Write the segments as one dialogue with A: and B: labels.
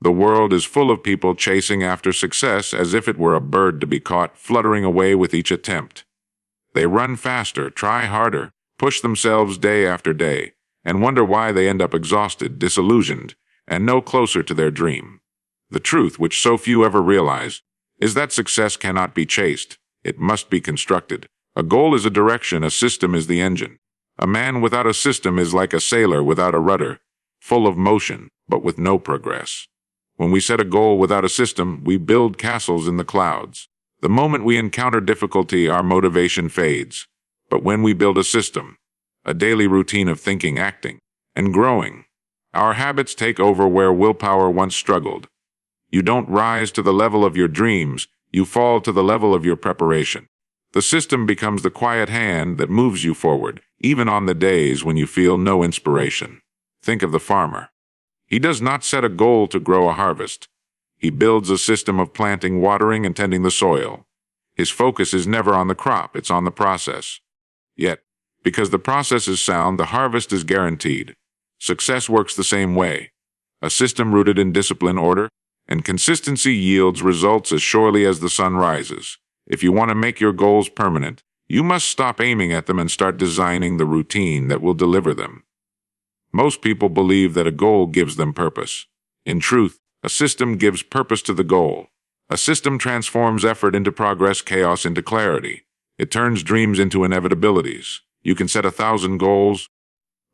A: The world is full of people chasing after success as if it were a bird to be caught, fluttering away with each attempt. They run faster, try harder, push themselves day after day, and wonder why they end up exhausted, disillusioned, and no closer to their dream. The truth, which so few ever realize, is that success cannot be chased. It must be constructed. A goal is a direction, a system is the engine. A man without a system is like a sailor without a rudder, full of motion, but with no progress. When we set a goal without a system, we build castles in the clouds. The moment we encounter difficulty, our motivation fades. But when we build a system, a daily routine of thinking, acting, and growing, our habits take over where willpower once struggled. You don't rise to the level of your dreams, you fall to the level of your preparation. The system becomes the quiet hand that moves you forward, even on the days when you feel no inspiration. Think of the farmer. He does not set a goal to grow a harvest. He builds a system of planting, watering, and tending the soil. His focus is never on the crop, it's on the process. Yet, because the process is sound, the harvest is guaranteed. Success works the same way. A system rooted in discipline, order, and consistency yields results as surely as the sun rises. If you want to make your goals permanent, you must stop aiming at them and start designing the routine that will deliver them. Most people believe that a goal gives them purpose. In truth, a system gives purpose to the goal. A system transforms effort into progress, chaos into clarity. It turns dreams into inevitabilities. You can set 1,000 goals,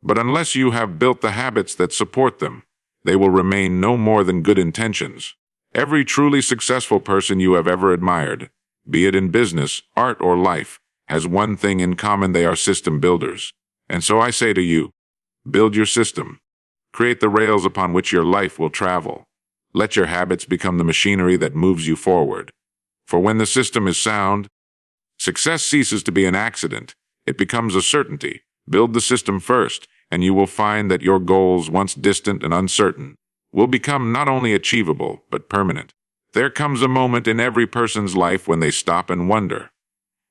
A: but unless you have built the habits that support them, they will remain no more than good intentions. Every truly successful person you have ever admired, be it in business, art, or life, has one thing in common: they are system builders. And so I say to you, build your system. Create the rails upon which your life will travel. Let your habits become the machinery that moves you forward. For when the system is sound, success ceases to be an accident. It becomes a certainty. Build the system first, and you will find that your goals, once distant and uncertain, will become not only achievable, but permanent. There comes a moment in every person's life when they stop and wonder,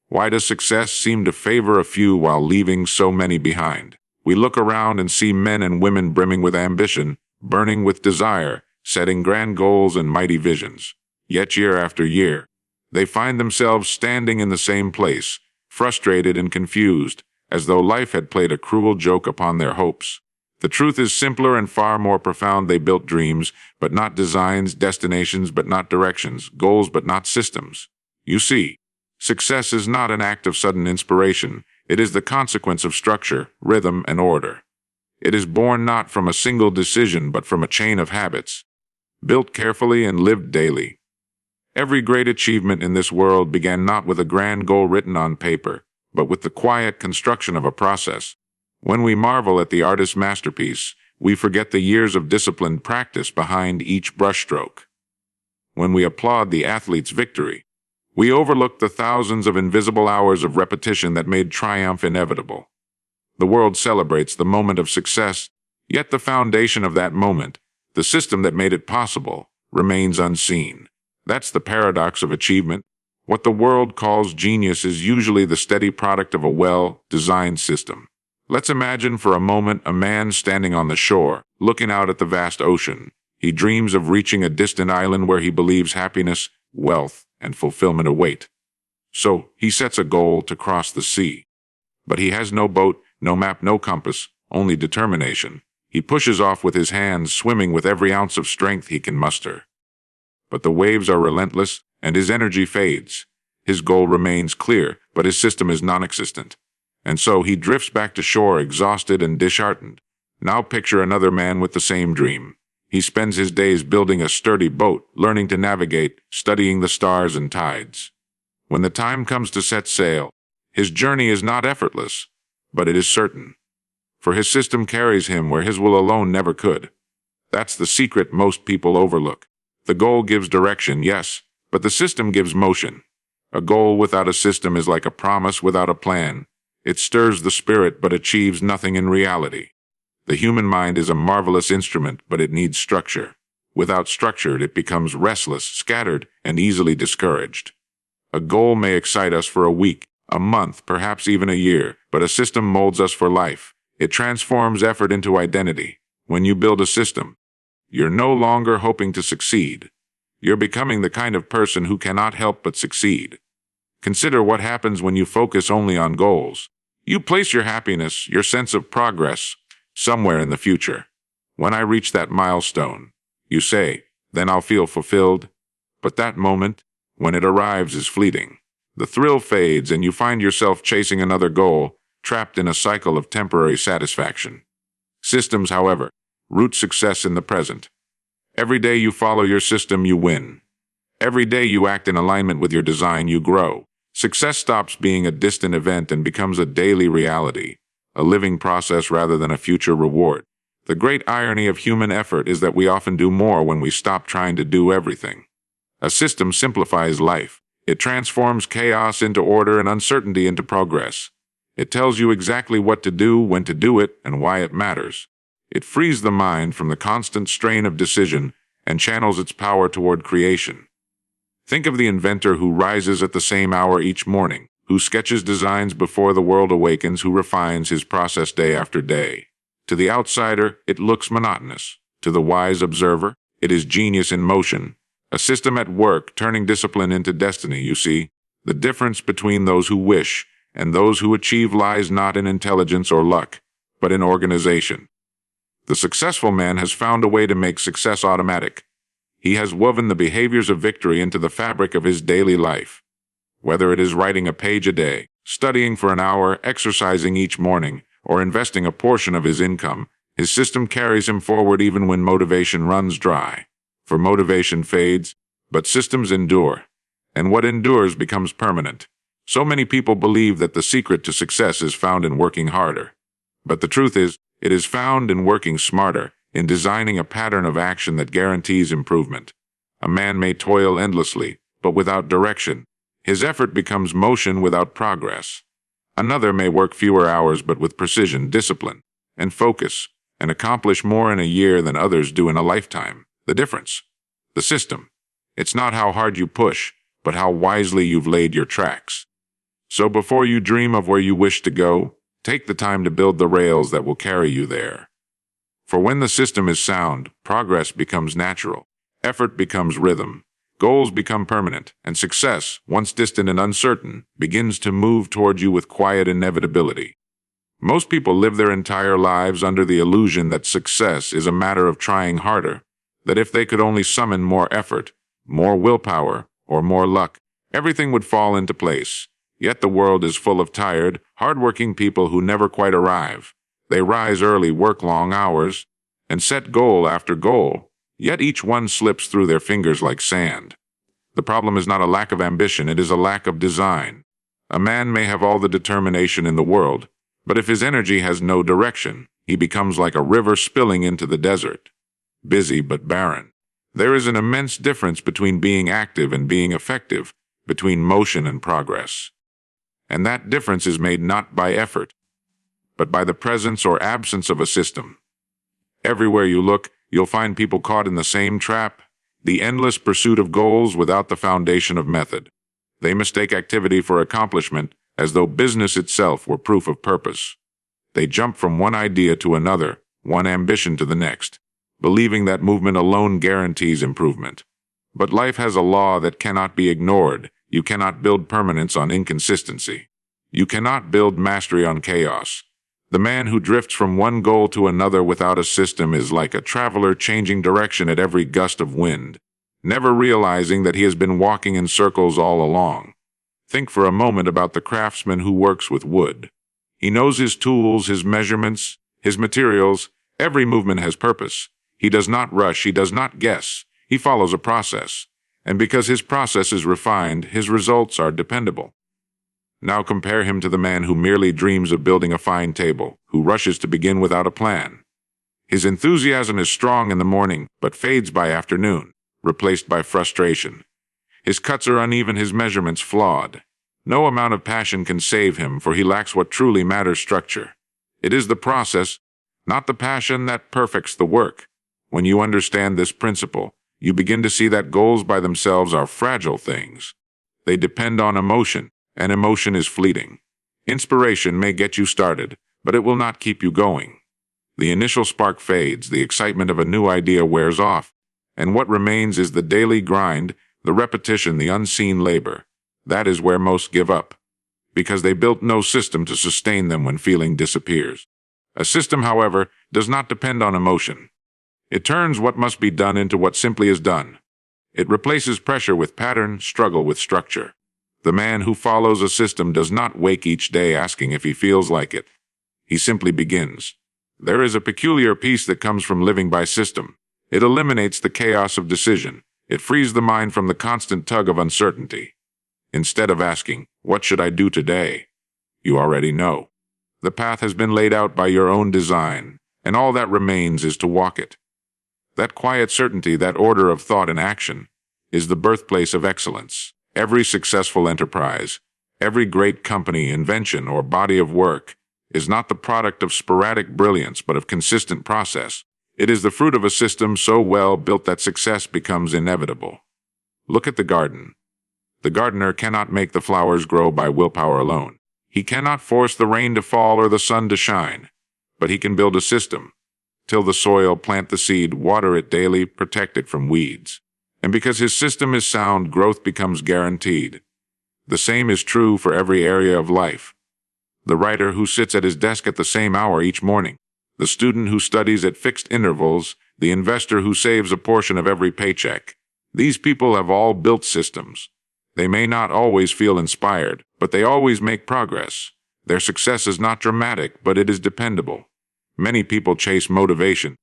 A: why does success seem to favor a few while leaving so many behind? We look around and see men and women brimming with ambition, burning with desire, setting grand goals and mighty visions. Yet year after year, they find themselves standing in the same place, frustrated and confused, as though life had played a cruel joke upon their hopes. The truth is simpler and far more profound. They built dreams, but not designs, destinations, but not directions, goals, but not systems. You see, success is not an act of sudden inspiration. It is the consequence of structure, rhythm, and order. It is born not from a single decision, but from a chain of habits, built carefully and lived daily. Every great achievement in this world began not with a grand goal written on paper, but with the quiet construction of a process. When we marvel at the artist's masterpiece, we forget the years of disciplined practice behind each brushstroke. When we applaud the athlete's victory, we overlook the thousands of invisible hours of repetition that made triumph inevitable. The world celebrates the moment of success, yet the foundation of that moment, the system that made it possible, remains unseen. That's the paradox of achievement. What the world calls genius is usually the steady product of a well-designed system. Let's imagine for a moment a man standing on the shore, looking out at the vast ocean. He dreams of reaching a distant island where he believes happiness, wealth, and fulfillment await. So he sets a goal to cross the sea. But he has no boat, no map, no compass, only determination. He pushes off with his hands, swimming with every ounce of strength he can muster. But the waves are relentless, and his energy fades. His goal remains clear, but his system is non-existent. And so he drifts back to shore, exhausted and disheartened. Now picture another man with the same dream. He spends his days building a sturdy boat, learning to navigate, studying the stars and tides. When the time comes to set sail, his journey is not effortless, but it is certain. For his system carries him where his will alone never could. That's the secret most people overlook. The goal gives direction, yes, but the system gives motion. A goal without a system is like a promise without a plan. It stirs the spirit but achieves nothing in reality. The human mind is a marvelous instrument, but it needs structure. Without structure, it becomes restless, scattered, and easily discouraged. A goal may excite us for a week, a month, perhaps even a year, but a system molds us for life. It transforms effort into identity. When you build a system, You're no longer hoping to succeed. You're becoming the kind of person who cannot help but succeed. Consider what happens when you focus only on goals. You place your happiness, your sense of progress, somewhere in the future. When I reach that milestone, you say, then I'll feel fulfilled. But that moment, when it arrives, is fleeting. The thrill fades and you find yourself chasing another goal, trapped in a cycle of temporary satisfaction. Systems, however, root success in the present. Every day you follow your system, you win. Every day you act in alignment with your design, you grow. Success stops being a distant event and becomes a daily reality, a living process rather than a future reward. The great irony of human effort is that we often do more when we stop trying to do everything. A system simplifies life. It transforms chaos into order and uncertainty into progress. It tells you exactly what to do, when to do it, and why it matters. It frees the mind from the constant strain of decision and channels its power toward creation. Think of the inventor who rises at the same hour each morning, who sketches designs before the world awakens, who refines his process day after day. To the outsider, it looks monotonous. To the wise observer, it is genius in motion, a system at work, turning discipline into destiny. You see, the difference between those who wish and those who achieve lies not in intelligence or luck, but in organization. The successful man has found a way to make success automatic. He has woven the behaviors of victory into the fabric of his daily life. Whether it is writing a page a day, studying for an hour, exercising each morning, or investing a portion of his income, his system carries him forward even when motivation runs dry. For motivation fades, but systems endure, and what endures becomes permanent. So many people believe that the secret to success is found in working harder. But the truth is, it is found in working smarter, in designing a pattern of action that guarantees improvement. A man may toil endlessly, but without direction. His effort becomes motion without progress. Another may work fewer hours but with precision, discipline, and focus, and accomplish more in a year than others do in a lifetime. The difference? The system. It's not how hard you push, but how wisely you've laid your tracks. So before you dream of where you wish to go, take the time to build the rails that will carry you there. For when the system is sound, progress becomes natural, effort becomes rhythm, goals become permanent, and success, once distant and uncertain, begins to move toward you with quiet inevitability. Most people live their entire lives under the illusion that success is a matter of trying harder, that if they could only summon more effort, more willpower, or more luck, everything would fall into place. Yet the world is full of tired, hard-working people who never quite arrive. They rise early, work long hours, and set goal after goal, yet each one slips through their fingers like sand. The problem is not a lack of ambition, it is a lack of design. A man may have all the determination in the world, but if his energy has no direction, he becomes like a river spilling into the desert, busy but barren. There is an immense difference between being active and being effective, between motion and progress. And that difference is made not by effort, but by the presence or absence of a system. Everywhere you look, you'll find people caught in the same trap, the endless pursuit of goals without the foundation of method. They mistake activity for accomplishment, as though business itself were proof of purpose. They jump from one idea to another, one ambition to the next, believing that movement alone guarantees improvement. But life has a law that cannot be ignored. You cannot build permanence on inconsistency. You cannot build mastery on chaos. The man who drifts from one goal to another without a system is like a traveler changing direction at every gust of wind, never realizing that he has been walking in circles all along. Think for a moment about the craftsman who works with wood. He knows his tools, his measurements, his materials. Every movement has purpose. He does not rush, he does not guess. He follows a process. And because his process is refined, his results are dependable. Now compare him to the man who merely dreams of building a fine table, who rushes to begin without a plan. His enthusiasm is strong in the morning, but fades by afternoon, replaced by frustration. His cuts are uneven, his measurements flawed. No amount of passion can save him, for he lacks what truly matters: structure. It is the process, not the passion, that perfects the work. When you understand this principle, you begin to see that goals by themselves are fragile things. They depend on emotion, and emotion is fleeting. Inspiration may get you started, but it will not keep you going. The initial spark fades, the excitement of a new idea wears off, and what remains is the daily grind, the repetition, the unseen labor. That is where most give up, because they built no system to sustain them when feeling disappears. A system, however, does not depend on emotion. It turns what must be done into what simply is done. It replaces pressure with pattern, struggle with structure. The man who follows a system does not wake each day asking if he feels like it. He simply begins. There is a peculiar peace that comes from living by system. It eliminates the chaos of decision. It frees the mind from the constant tug of uncertainty. Instead of asking, "What should I do today?" you already know. The path has been laid out by your own design, and all that remains is to walk it. That quiet certainty, that order of thought and action, is the birthplace of excellence. Every successful enterprise, every great company, invention, or body of work is not the product of sporadic brilliance but of consistent process. It is the fruit of a system so well built that success becomes inevitable. Look at the garden. The gardener cannot make the flowers grow by willpower alone. He cannot force the rain to fall or the sun to shine, but he can build a system. Till the soil, plant the seed, water it daily, protect it from weeds. And because his system is sound, growth becomes guaranteed. The same is true for every area of life. The writer who sits at his desk at the same hour each morning, the student who studies at fixed intervals, the investor who saves a portion of every paycheck. These people have all built systems. They may not always feel inspired, but they always make progress. Their success is not dramatic, but it is dependable. Many people chase motivation,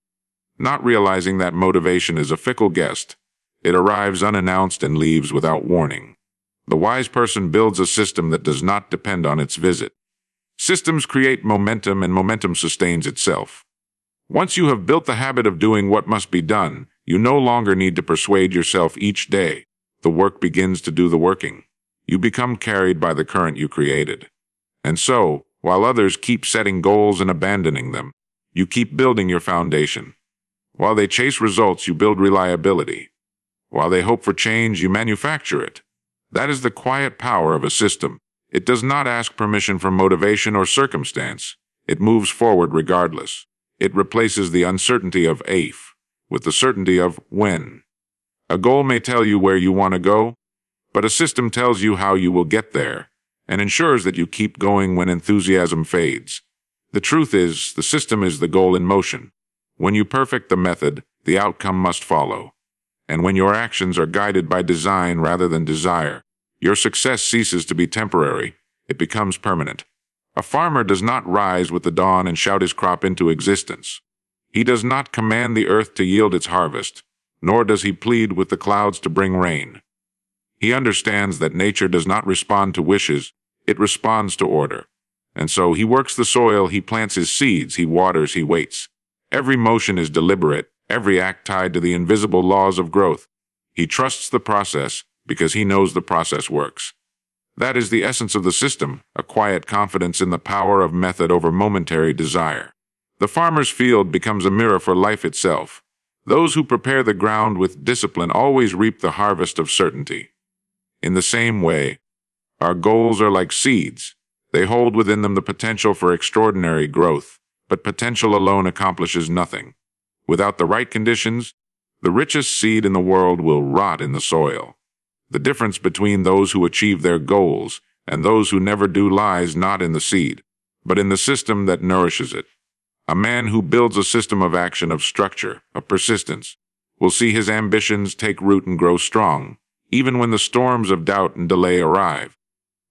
A: not realizing that motivation is a fickle guest. It arrives unannounced and leaves without warning. The wise person builds a system that does not depend on its visit. Systems create momentum, and momentum sustains itself. Once you have built the habit of doing what must be done, you no longer need to persuade yourself each day. The work begins to do the working. You become carried by the current you created. And so, while others keep setting goals and abandoning them, you keep building your foundation. While they chase results, you build reliability. While they hope for change, you manufacture it. That is the quiet power of a system. It does not ask permission from motivation or circumstance. It moves forward regardless. It replaces the uncertainty of if with the certainty of when. A goal may tell you where you want to go, but a system tells you how you will get there and ensures that you keep going when enthusiasm fades. The truth is, the system is the goal in motion. When you perfect the method, the outcome must follow. And when your actions are guided by design rather than desire, your success ceases to be temporary. It becomes permanent. A farmer does not rise with the dawn and shout his crop into existence. He does not command the earth to yield its harvest, nor does he plead with the clouds to bring rain. He understands that nature does not respond to wishes, it responds to order. And so he works the soil, he plants his seeds, he waters, he waits. Every motion is deliberate, every act tied to the invisible laws of growth. He trusts the process because he knows the process works. That is the essence of the system, a quiet confidence in the power of method over momentary desire. The farmer's field becomes a mirror for life itself. Those who prepare the ground with discipline always reap the harvest of certainty. In the same way, our goals are like seeds. They hold within them the potential for extraordinary growth, but potential alone accomplishes nothing. Without the right conditions, the richest seed in the world will rot in the soil. The difference between those who achieve their goals and those who never do lies not in the seed, but in the system that nourishes it. A man who builds a system of action, of structure, of persistence, will see his ambitions take root and grow strong, even when the storms of doubt and delay arrive.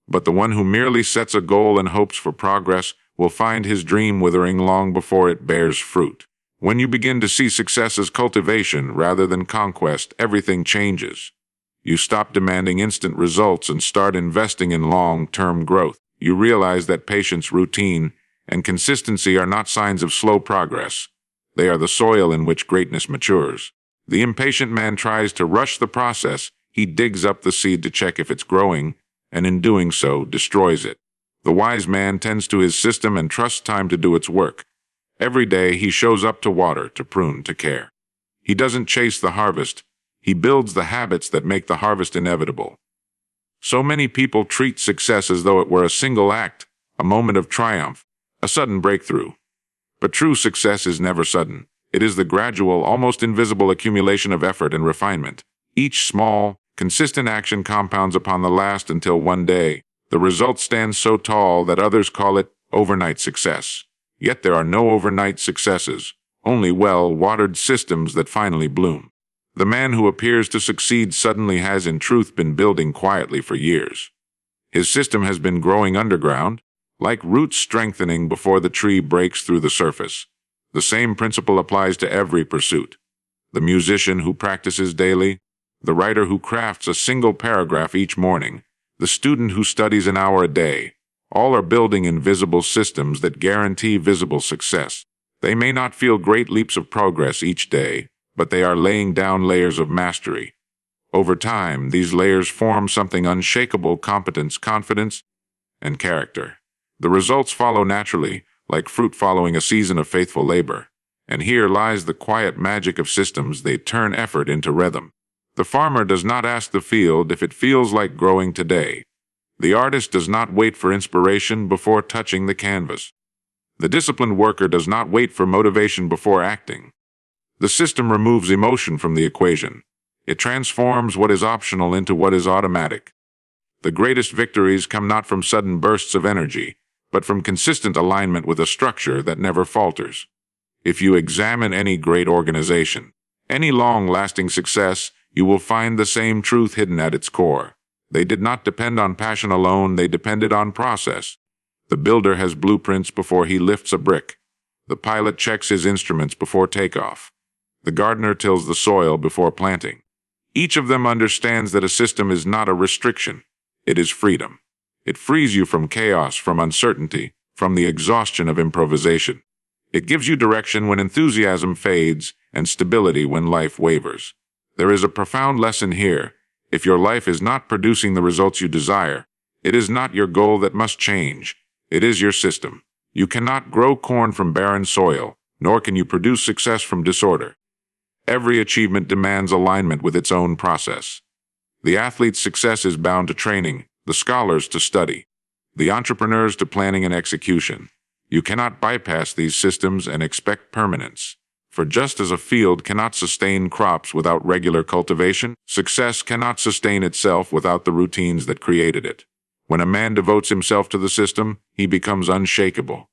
A: But the one who merely sets a goal and hopes for progress will find his dream withering long before it bears fruit. When you begin to see success as cultivation rather than conquest, everything changes. You stop demanding instant results and start investing in long-term growth. You realize that patience, routine, and consistency are not signs of slow progress. They are the soil in which greatness matures. The impatient man tries to rush the process. He digs up the seed to check if it's growing, and in doing so, destroys it. The wise man tends to his system and trusts time to do its work. Every day he shows up to water, to prune, to care. He doesn't chase the harvest. He builds the habits that make the harvest inevitable. So many people treat success as though it were a single act, a moment of triumph, a sudden breakthrough. But true success is never sudden. It is the gradual, almost invisible accumulation of effort and refinement. Each small, consistent action compounds upon the last until one day, the result stands so tall that others call it overnight success. Yet there are no overnight successes, only well-watered systems that finally bloom. The man who appears to succeed suddenly has in truth been building quietly for years. His system has been growing underground, like roots strengthening before the tree breaks through the surface. The same principle applies to every pursuit. The musician who practices daily, the writer who crafts a single paragraph each morning, the student who studies an hour a day, all are building invisible systems that guarantee visible success. They may not feel great leaps of progress each day, but they are laying down layers of mastery. Over time, these layers form something unshakable: competence, confidence, and character. The results follow naturally, like fruit following a season of faithful labor. And here lies the quiet magic of systems. They turn effort into rhythm. The farmer does not ask the field if it feels like growing today. The artist does not wait for inspiration before touching the canvas. The disciplined worker does not wait for motivation before acting. The system removes emotion from the equation. It transforms what is optional into what is automatic. The greatest victories come not from sudden bursts of energy, but from consistent alignment with a structure that never falters. If you examine any great organization, any long-lasting success, you will find the same truth hidden at its core. They did not depend on passion alone, they depended on process. The builder has blueprints before he lifts a brick. The pilot checks his instruments before takeoff. The gardener tills the soil before planting. Each of them understands that a system is not a restriction. It is freedom. It frees you from chaos, from uncertainty, from the exhaustion of improvisation. It gives you direction when enthusiasm fades and stability when life wavers. There is a profound lesson here. If your life is not producing the results you desire, it is not your goal that must change. It is your system. You cannot grow corn from barren soil, nor can you produce success from disorder. Every achievement demands alignment with its own process. The athlete's success is bound to training, the scholar's to study, the entrepreneur's to planning and execution. You cannot bypass these systems and expect permanence. For just as a field cannot sustain crops without regular cultivation, success cannot sustain itself without the routines that created it. When a man devotes himself to the system, he becomes unshakable.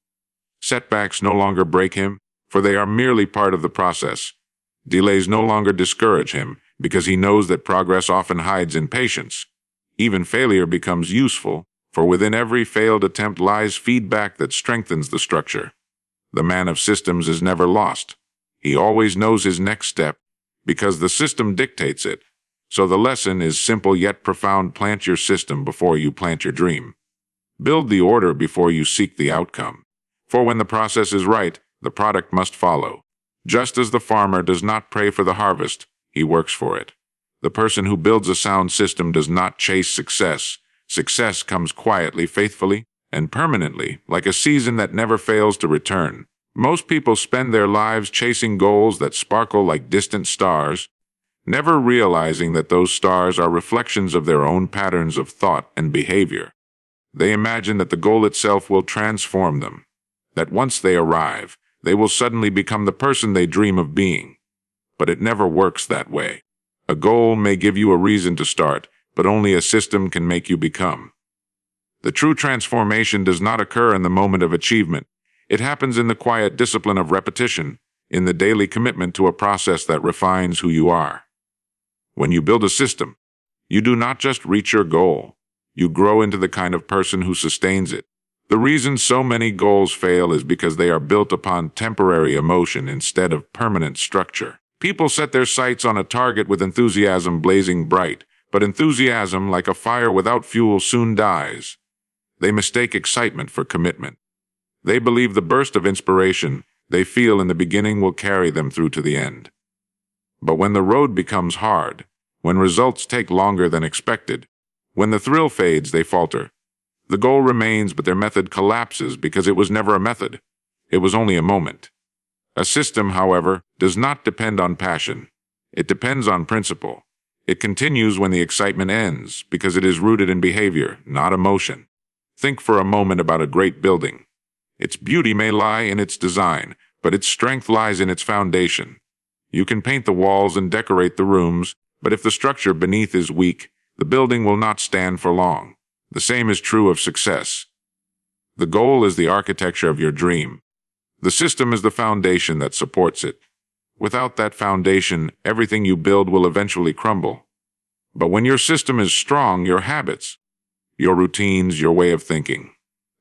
A: Setbacks no longer break him, for they are merely part of the process. Delays no longer discourage him, because he knows that progress often hides in patience. Even failure becomes useful, for within every failed attempt lies feedback that strengthens the structure. The man of systems is never lost. He always knows his next step, because the system dictates it. So the lesson is simple yet profound: plant your system before you plant your dream. Build the order before you seek the outcome. For when the process is right, the product must follow. Just as the farmer does not pray for the harvest, he works for it. The person who builds a sound system does not chase success. Success comes quietly, faithfully, and permanently, like a season that never fails to return. Most people spend their lives chasing goals that sparkle like distant stars, never realizing that those stars are reflections of their own patterns of thought and behavior. They imagine that the goal itself will transform them, that once they arrive, they will suddenly become the person they dream of being. But it never works that way. A goal may give you a reason to start, but only a system can make you become. The true transformation does not occur in the moment of achievement. It happens in the quiet discipline of repetition, in the daily commitment to a process that refines who you are. When you build a system, you do not just reach your goal. You grow into the kind of person who sustains it. The reason so many goals fail is because they are built upon temporary emotion instead of permanent structure. People set their sights on a target with enthusiasm blazing bright, but enthusiasm, like a fire without fuel, soon dies. They mistake excitement for commitment. They believe the burst of inspiration they feel in the beginning will carry them through to the end. But when the road becomes hard, when results take longer than expected, when the thrill fades, they falter. The goal remains, but their method collapses because it was never a method. It was only a moment. A system, however, does not depend on passion. It depends on principle. It continues when the excitement ends because it is rooted in behavior, not emotion. Think for a moment about a great building. Its beauty may lie in its design, but its strength lies in its foundation. You can paint the walls and decorate the rooms, but if the structure beneath is weak, the building will not stand for long. The same is true of success. The goal is the architecture of your dream. The system is the foundation that supports it. Without that foundation, everything you build will eventually crumble. But when your system is strong, your habits, your routines, your way of thinking,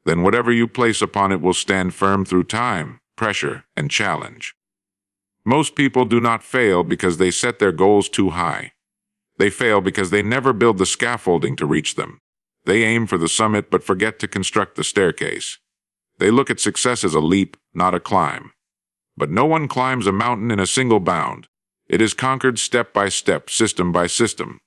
A: then whatever you place upon it will stand firm through time, pressure, and challenge. Most people do not fail because they set their goals too high. They fail because they never build the scaffolding to reach them. They aim for the summit but forget to construct the staircase. They look at success as a leap, not a climb. But no one climbs a mountain in a single bound. It is conquered step by step, system by system.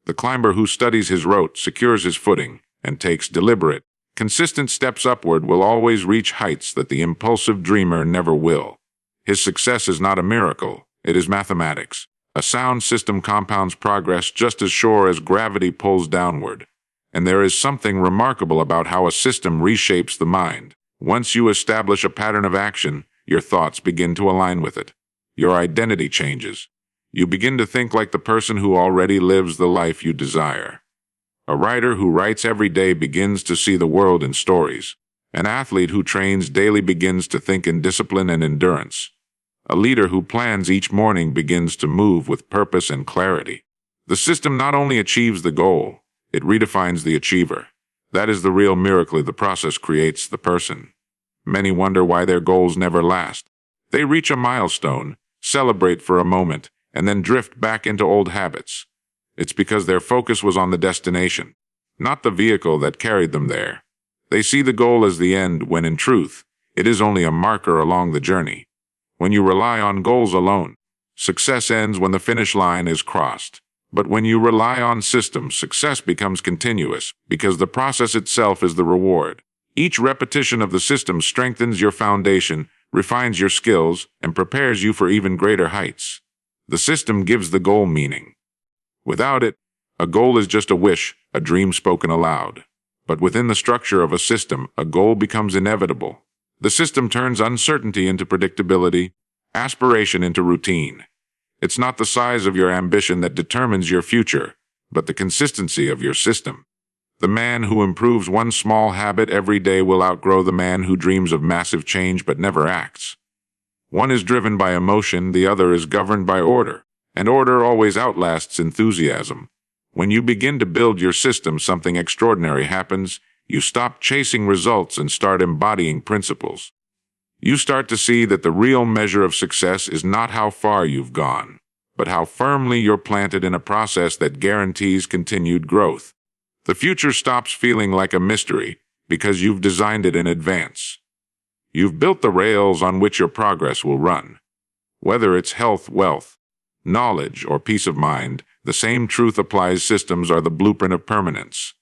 A: The climber who studies his route, secures his footing, and takes deliberate, consistent steps upward will always reach heights that the impulsive dreamer never will. His success is not a miracle, it is mathematics. A sound system compounds progress just as sure as gravity pulls downward. And there is something remarkable about how a system reshapes the mind. Once you establish a pattern of action, your thoughts begin to align with it. Your identity changes. You begin to think like the person who already lives the life you desire. A writer who writes every day begins to see the world in stories. An athlete who trains daily begins to think in discipline and endurance. A leader who plans each morning begins to move with purpose and clarity. The system not only achieves the goal, it redefines the achiever. That is the real miracle. The process creates the person. Many wonder why their goals never last. They reach a milestone, celebrate for a moment, and then drift back into old habits. It's because their focus was on the destination, not the vehicle that carried them there. They see the goal as the end when in truth, it is only a marker along the journey. When you rely on goals alone, success ends when the finish line is crossed. But when you rely on systems, success becomes continuous because the process itself is the reward. Each repetition of the system strengthens your foundation, refines your skills, and prepares you for even greater heights. The system gives the goal meaning. Without it, a goal is just a wish, a dream spoken aloud. But within the structure of a system, a goal becomes inevitable. The system turns uncertainty into predictability, aspiration into routine. It's not the size of your ambition that determines your future, but the consistency of your system. The man who improves one small habit every day will outgrow the man who dreams of massive change but never acts. One is driven by emotion, the other is governed by order, and order always outlasts enthusiasm. When you begin to build your system, something extraordinary happens. You stop chasing results and start embodying principles. You start to see that the real measure of success is not how far you've gone, but how firmly you're planted in a process that guarantees continued growth. The future stops feeling like a mystery because you've designed it in advance. You've built the rails on which your progress will run. Whether it's health, wealth, knowledge, or peace of mind, the same truth applies. Systems are the blueprint of permanence.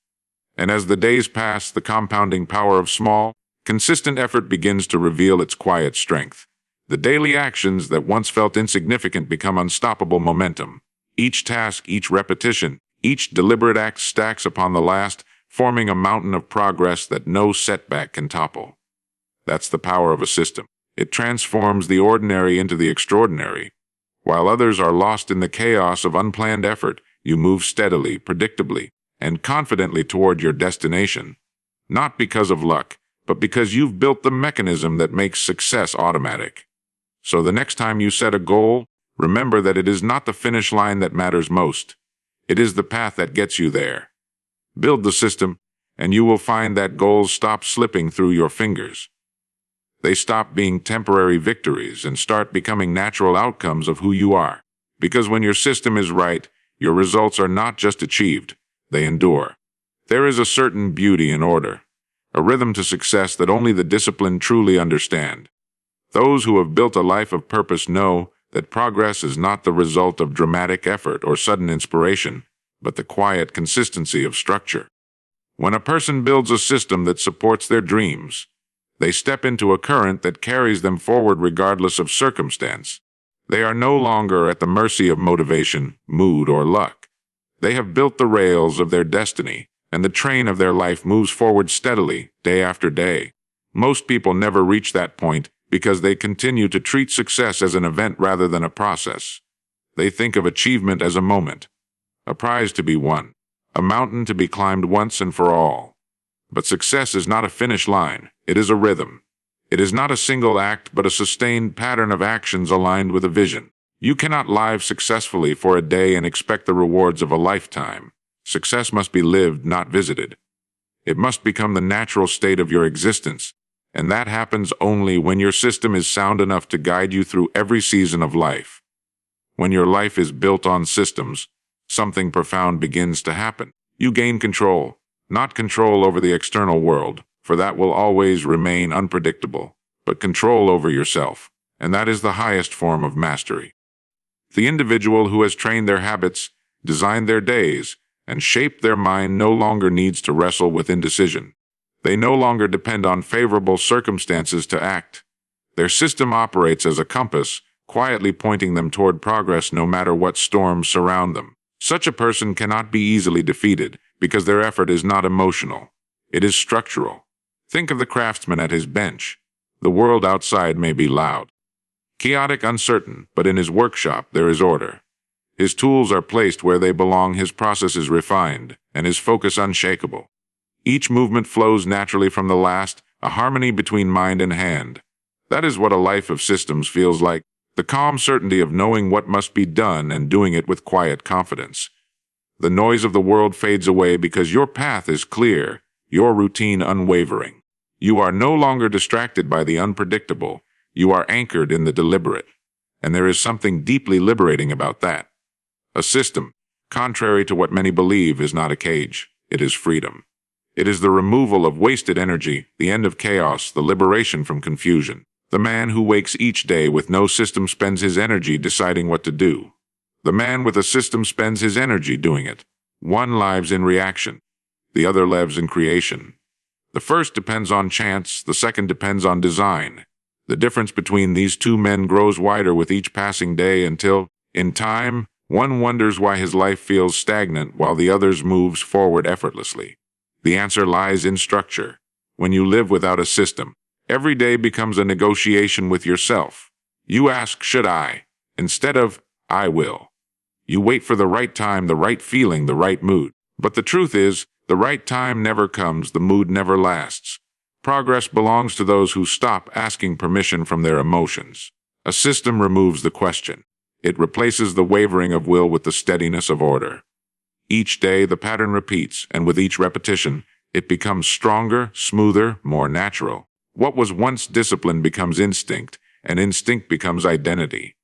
A: And as the days pass, the compounding power of small, consistent effort begins to reveal its quiet strength. The daily actions that once felt insignificant become unstoppable momentum. Each task, each repetition, each deliberate act stacks upon the last, forming a mountain of progress that no setback can topple. That's the power of a system. It transforms the ordinary into the extraordinary. While others are lost in the chaos of unplanned effort, you move steadily, predictably, and confidently toward your destination. Not because of luck, but because you've built the mechanism that makes success automatic. So the next time you set a goal, remember that it is not the finish line that matters most. It is the path that gets you there. Build the system, and you will find that goals stop slipping through your fingers. They stop being temporary victories and start becoming natural outcomes of who you are. Because when your system is right, your results are not just achieved, they endure. There is a certain beauty in order, a rhythm to success that only the disciplined truly understand. Those who have built a life of purpose know that progress is not the result of dramatic effort or sudden inspiration, but the quiet consistency of structure. When a person builds a system that supports their dreams, they step into a current that carries them forward regardless of circumstance. They are no longer at the mercy of motivation, mood, or luck. They have built the rails of their destiny, and the train of their life moves forward steadily, day after day. Most people never reach that point because they continue to treat success as an event rather than a process. They think of achievement as a moment, a prize to be won, a mountain to be climbed once and for all. But success is not a finish line, it is a rhythm. It is not a single act, but a sustained pattern of actions aligned with a vision. You cannot live successfully for a day and expect the rewards of a lifetime. Success must be lived, not visited. It must become the natural state of your existence, and that happens only when your system is sound enough to guide you through every season of life. When your life is built on systems, something profound begins to happen. You gain control, not control over the external world, for that will always remain unpredictable, but control over yourself, and that is the highest form of mastery. The individual who has trained their habits, designed their days, and shaped their mind no longer needs to wrestle with indecision. They no longer depend on favorable circumstances to act. Their system operates as a compass, quietly pointing them toward progress no matter what storms surround them. Such a person cannot be easily defeated because their effort is not emotional. It is structural. Think of the craftsman at his bench. The world outside may be loud, chaotic, uncertain, but in his workshop there is order. His tools are placed where they belong, his process is refined, and his focus unshakable. Each movement flows naturally from the last, a harmony between mind and hand. That is what a life of systems feels like, the calm certainty of knowing what must be done and doing it with quiet confidence. The noise of the world fades away because your path is clear, your routine unwavering. You are no longer distracted by the unpredictable. You are anchored in the deliberate. And there is something deeply liberating about that. A system, contrary to what many believe, is not a cage. It is freedom. It is the removal of wasted energy, the end of chaos, the liberation from confusion. The man who wakes each day with no system spends his energy deciding what to do. The man with a system spends his energy doing it. One lives in reaction. The other lives in creation. The first depends on chance, the second depends on design. The difference between these two men grows wider with each passing day until, in time, one wonders why his life feels stagnant while the other moves forward effortlessly. The answer lies in structure. When you live without a system, every day becomes a negotiation with yourself. You ask, should I? Instead of, I will. You wait for the right time, the right feeling, the right mood. But the truth is, the right time never comes, the mood never lasts. Progress belongs to those who stop asking permission from their emotions. A system removes the question. It replaces the wavering of will with the steadiness of order. Each day the pattern repeats, and with each repetition, it becomes stronger, smoother, more natural. What was once discipline becomes instinct, and instinct becomes identity.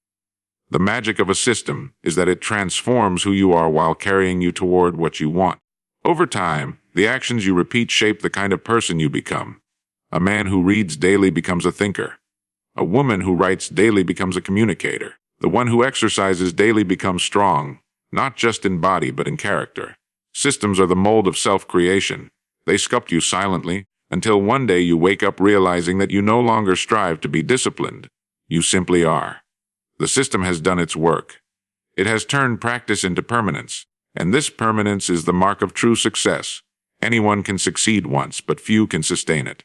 A: The magic of a system is that it transforms who you are while carrying you toward what you want. Over time, the actions you repeat shape the kind of person you become. A man who reads daily becomes a thinker. A woman who writes daily becomes a communicator. The one who exercises daily becomes strong, not just in body but in character. Systems are the mold of self-creation. They sculpt you silently, until one day you wake up realizing that you no longer strive to be disciplined. You simply are. The system has done its work. It has turned practice into permanence, and this permanence is the mark of true success. Anyone can succeed once, but few can sustain it.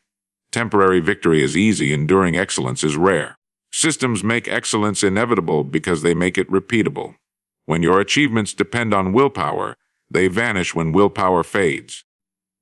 A: Temporary victory is easy, enduring excellence is rare. Systems make excellence inevitable because they make it repeatable. When your achievements depend on willpower, they vanish when willpower fades.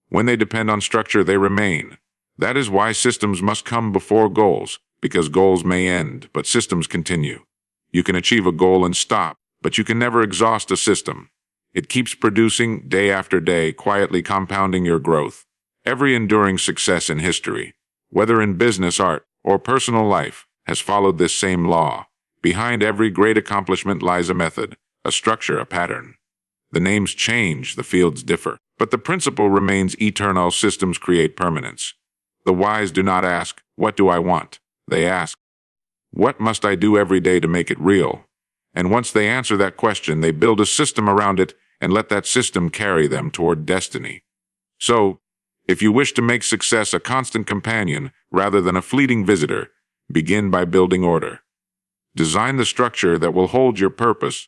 A: When they depend on structure, they remain. That is why systems must come before goals, because goals may end, but systems continue. You can achieve a goal and stop, but you can never exhaust a system. It keeps producing day after day, quietly compounding your growth. Every enduring success in history, whether in business, art, or personal life, has followed this same law. Behind every great accomplishment lies a method, a structure, a pattern. The names change, the fields differ, but the principle remains eternal. Systems create permanence. The wise do not ask, what do I want? They ask, what must I do every day to make it real? And once they answer that question, they build a system around it and let that system carry them toward destiny. So, if you wish to make success a constant companion rather than a fleeting visitor, begin by building order. Design the structure that will hold your purpose,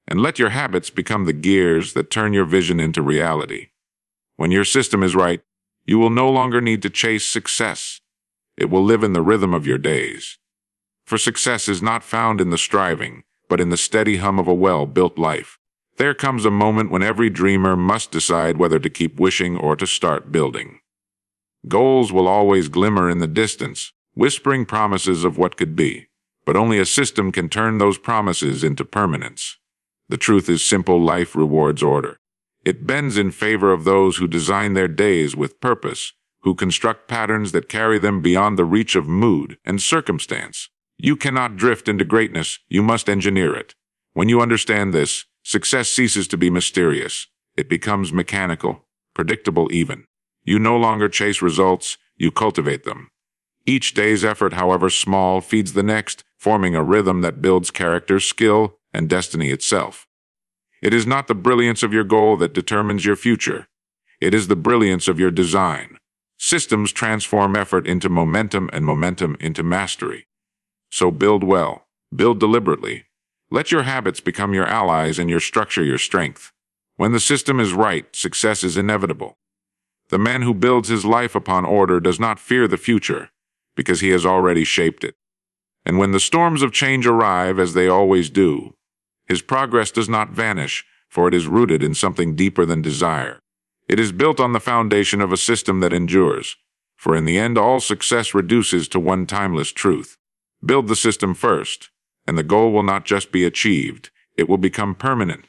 A: and let your habits become the gears that turn your vision into reality. When your system is right, you will no longer need to chase success. It will live in the rhythm of your days. For success is not found in the striving, but in the steady hum of a well-built life. There comes a moment when every dreamer must decide whether to keep wishing or to start building. Goals will always glimmer in the distance, whispering promises of what could be, but only a system can turn those promises into permanence. The truth is simple: life rewards order. It bends in favor of those who design their days with purpose, who construct patterns that carry them beyond the reach of mood and circumstance. You cannot drift into greatness, you must engineer it. When you understand this, success ceases to be mysterious. It becomes mechanical, predictable even. You no longer chase results, you cultivate them. Each day's effort, however small, feeds the next, forming a rhythm that builds character, skill, and destiny itself. It is not the brilliance of your goal that determines your future. It is the brilliance of your design. Systems transform effort into momentum and momentum into mastery. So build well, build deliberately. Let your habits become your allies and your structure your strength. When the system is right, success is inevitable. The man who builds his life upon order does not fear the future, because he has already shaped it. And when the storms of change arrive, as they always do, his progress does not vanish, for it is rooted in something deeper than desire. It is built on the foundation of a system that endures, for in the end all success reduces to one timeless truth. Build the system first, and the goal will not just be achieved, it will become permanent.